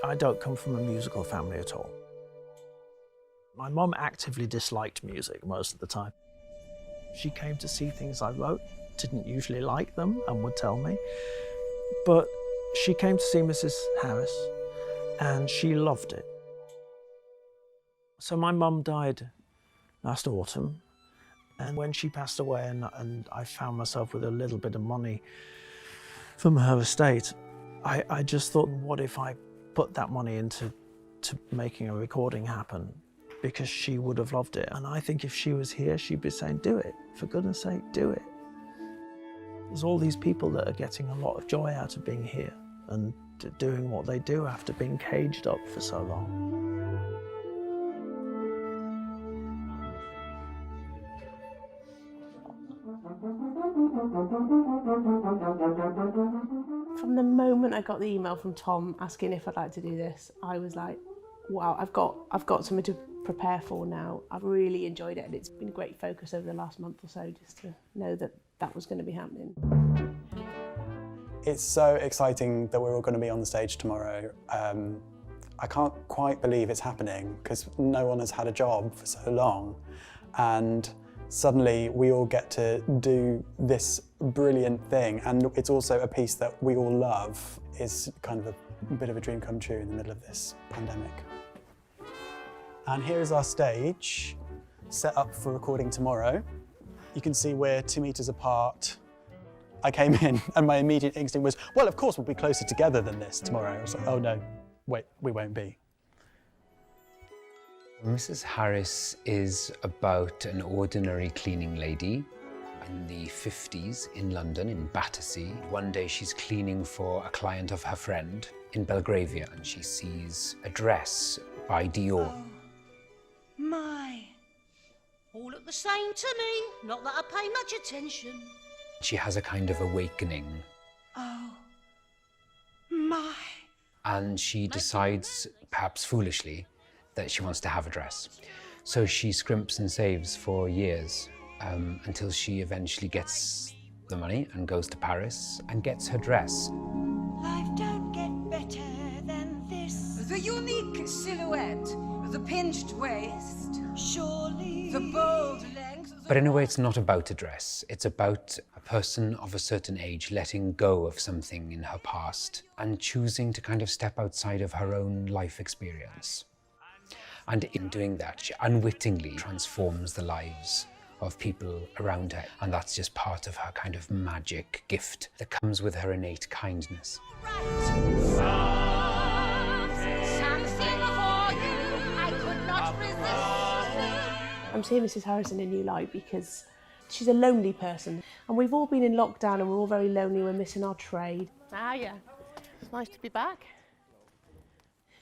I don't come from a musical family at all. My mum actively disliked music most of the time. She came to see things I wrote, didn't usually like them and would tell me, but she came to see Mrs. Harris and she loved it. So my mum died last autumn, and when she passed away and I found myself with a little bit of money from her estate, I just thought, what if I put that money into making a recording happen? Because she would have loved it. And I think if she was here, she'd be saying, do it. For goodness sake, do it. There's all these people that are getting a lot of joy out of being here and doing what they do after being caged up for so long. From the moment I got the email from Tom asking if I'd like to do this, I was like, wow, I've got something to prepare for now. I've really enjoyed it, and it's been a great focus over the last month or so just to know that that was going to be happening. It's so exciting that we're all going to be on the stage tomorrow. I can't quite believe it's happening because no one has had a job for so long, and suddenly we all get to do this brilliant thing, and it's also a piece that we all love. It's kind of a bit of a dream come true in the middle of this pandemic. And here is our stage, set up for recording tomorrow. You can see we're 2 meters apart. I came in and my immediate instinct was, well, of course we'll be closer together than this tomorrow. I was like, oh no, wait, we won't be. Mrs. Harris is about an ordinary cleaning lady in the 50s in London, in Battersea. One day she's cleaning for a client of her friend in Belgravia, and she sees a dress by Dior. Oh, my. All look the same to me, not that I pay much attention. She has a kind of awakening. Oh, my. And she decides, perhaps foolishly, that she wants to have a dress. So she scrimps and saves for years until she eventually gets the money and goes to Paris and gets her dress. Life don't get better than this. The unique silhouette, the pinched waist, Surely. the bold length. But in a way, it's not about a dress. It's about a person of a certain age letting go of something in her past and choosing to kind of step outside of her own life experience. And in doing that, she unwittingly transforms the lives of people around her. And that's just part of her kind of magic gift that comes with her innate kindness. Something for you I could not resist. I'm seeing Mrs. Harris in a new light because she's a lonely person. And we've all been in lockdown and we're all very lonely, we're missing our trade. Ah yeah, it's nice to be back.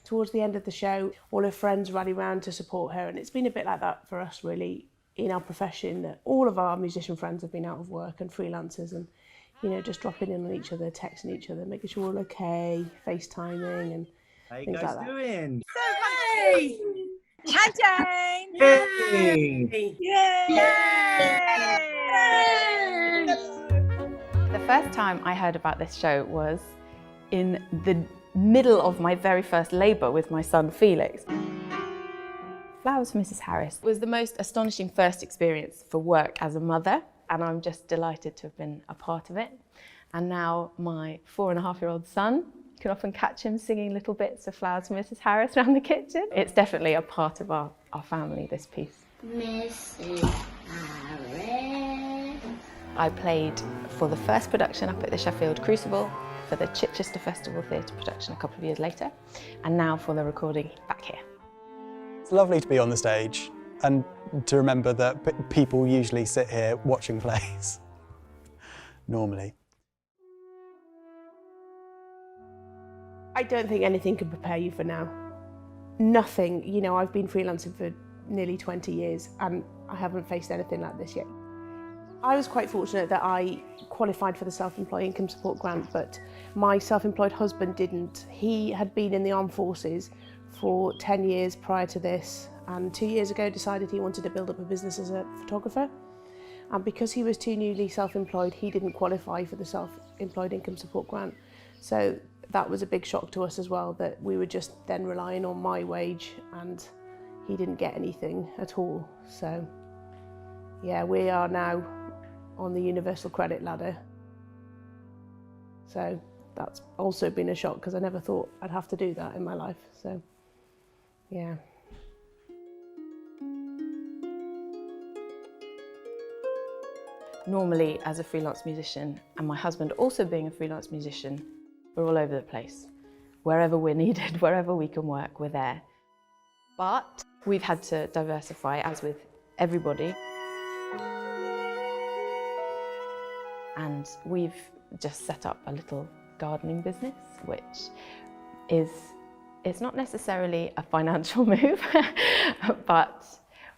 Towards the end of the show, all her friends rally round to support her, and it's been a bit like that for us really in our profession, that all of our musician friends have been out of work and freelancers, and you know, just dropping in on each other, texting each other, making sure we're all okay, FaceTiming and things like that. How you guys doing? Hey! Chan-chan! Hey! Yay! The first time I heard about this show was in the middle of my very first labour with my son Felix. Flowers for Mrs. Harris was the most astonishing first experience for work as a mother, and I'm just delighted to have been a part of it. And now my 4.5-year-old son, you can often catch him singing little bits of Flowers for Mrs. Harris around the kitchen. It's definitely a part of our family, this piece. Mrs. Harris. I played for the first production up at the Sheffield Crucible, for the Chichester Festival Theatre production a couple of years later, and now for the recording back here. It's lovely to be on the stage and to remember that people usually sit here watching plays, normally. I don't think anything can prepare you for now. Nothing. You know, I've been freelancing for nearly 20 years and I haven't faced anything like this yet. I was quite fortunate that I qualified for the self-employed income support grant, but my self-employed husband didn't. He had been in the armed forces for 10 years prior to this, and 2 years ago decided he wanted to build up a business as a photographer. And because he was too newly self-employed, he didn't qualify for the self-employed income support grant. So That was a big shock to us as well, that we were just then relying on my wage and he didn't get anything at all. So yeah, we are now on the universal credit ladder. So that's also been a shock because I never thought I'd have to do that in my life. So yeah. Normally, as a freelance musician, and my husband also being a freelance musician, we're all over the place. Wherever we're needed, wherever we can work, we're there. But we've had to diversify, as with everybody. And we've just set up a little gardening business, which it's not necessarily a financial move, but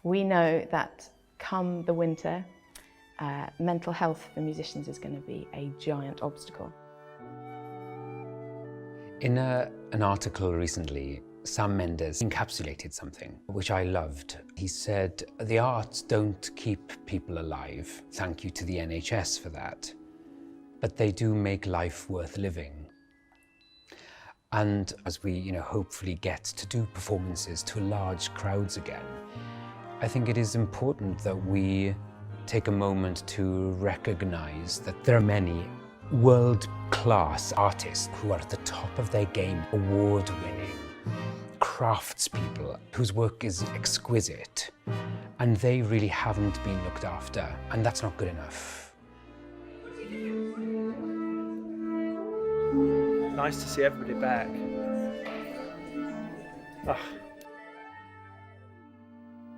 we know that come the winter, mental health for musicians is going to be a giant obstacle. In an article recently, Sam Mendes encapsulated something which I loved. He said, "The arts don't keep people alive. Thank you to the NHS for that. But they do make life worth living." And as we, hopefully get to do performances to large crowds again, I think it is important that we take a moment to recognize that there are many world-class artists who are at the top of their game, award-winning craftspeople whose work is exquisite, and they really haven't been looked after, and that's not good enough. Nice to see everybody back. Ugh.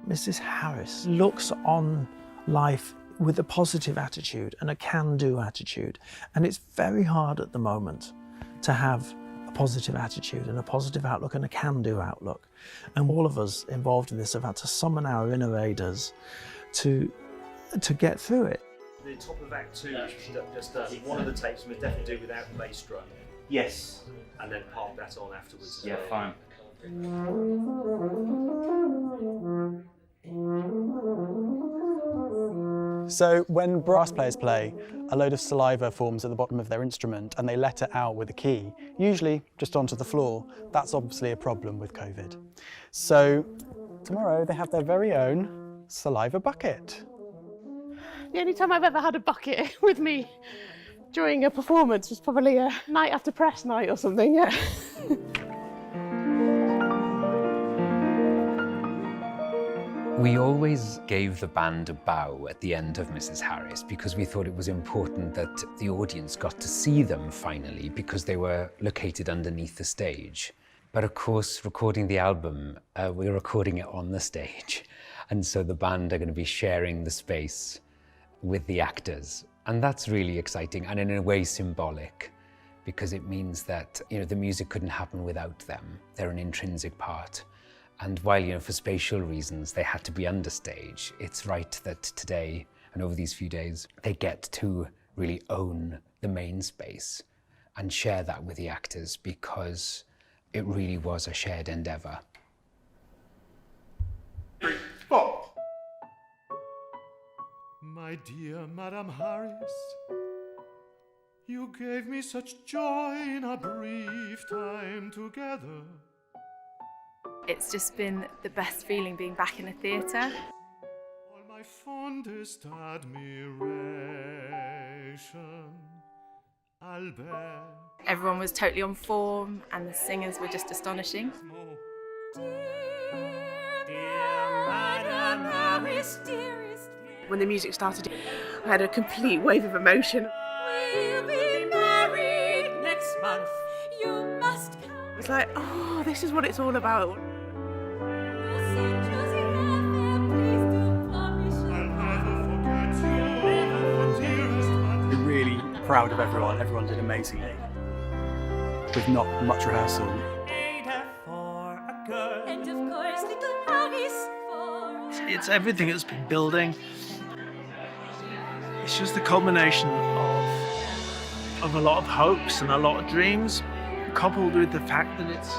Mrs. Harris looks on life with a positive attitude and a can-do attitude, and it's very hard at the moment to have a positive attitude and a positive outlook and a can-do outlook, and all of us involved in this have had to summon our innovators to get through it. The top of Act 2, just one of the tapes we'll definitely do without the bass drum. Yes. And then park that on afterwards. Yeah, fine. So when brass players play, a load of saliva forms at the bottom of their instrument and they let it out with a key, usually just onto the floor. That's obviously a problem with COVID. So tomorrow they have their very own saliva bucket. The only time I've ever had a bucket with me during a performance was probably a night after press night or something, yeah. We always gave the band a bow at the end of Mrs. Harris because we thought it was important that the audience got to see them finally, because they were located underneath the stage. But of course, recording the album, we're recording it on the stage. And so the band are going to be sharing the space with the actors. And that's really exciting and in a way symbolic, because it means that, the music couldn't happen without them. They're an intrinsic part. And while, for spatial reasons, they had to be understage, it's right that today and over these few days, they get to really own the main space and share that with the actors, because it really was a shared endeavour. 3, 4. My dear Madame Harris, you gave me such joy in our brief time together. It's just been the best feeling being back in a theatre. All my fondest admiration, Albert. Everyone was totally on form and the singers were just astonishing. When the music started, I had a complete wave of emotion. We'll be married next month. You must come. It's like, oh, this is what it's all about. We're really proud of everyone. Everyone did amazingly. With not much rehearsal. And of course, little Harris for... It's everything that's been building. It's just the culmination of a lot of hopes and a lot of dreams, coupled with the fact that it's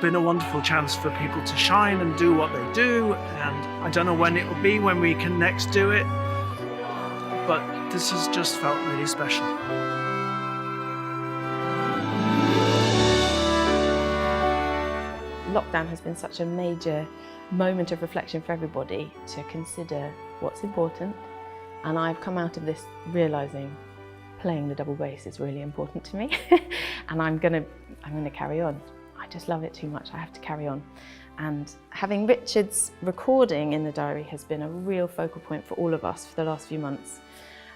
been a wonderful chance for people to shine and do what they do. And I don't know when it will be, when we can next do it, but this has just felt really special. lockdown has been such a major moment of reflection for everybody to consider what's important, and I've come out of this realising playing the double bass is really important to me and I'm gonna carry on. I just love it too much, I have to carry on. And having Richard's recording in the diary has been a real focal point for all of us for the last few months.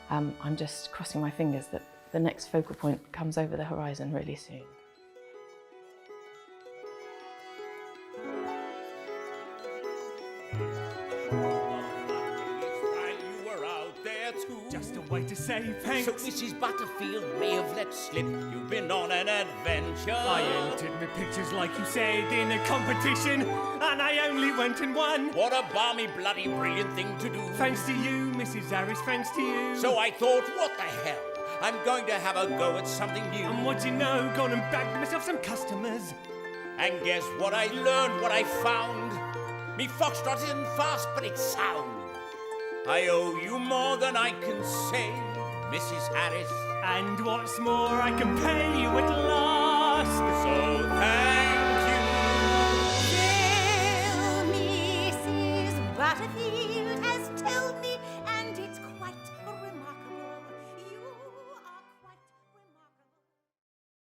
I'm just crossing my fingers that the next focal point comes over the horizon really soon. Just a way to say thanks. So Mrs. Butterfield may have let slip you've been on an adventure. I entered my pictures like you said in a competition, and I only went and won. What a balmy, bloody, brilliant thing to do. Thanks to you, Mrs. Harris, thanks to you. So I thought, what the hell? I'm going to have a go at something new. And what do you know, gone and bagged myself some customers. And guess what I learned, what I found? Me foxtrot isn't fast, but it's sound. I owe you more than I can say, Mrs. Harris. And what's more, I can pay you at last. So thanks.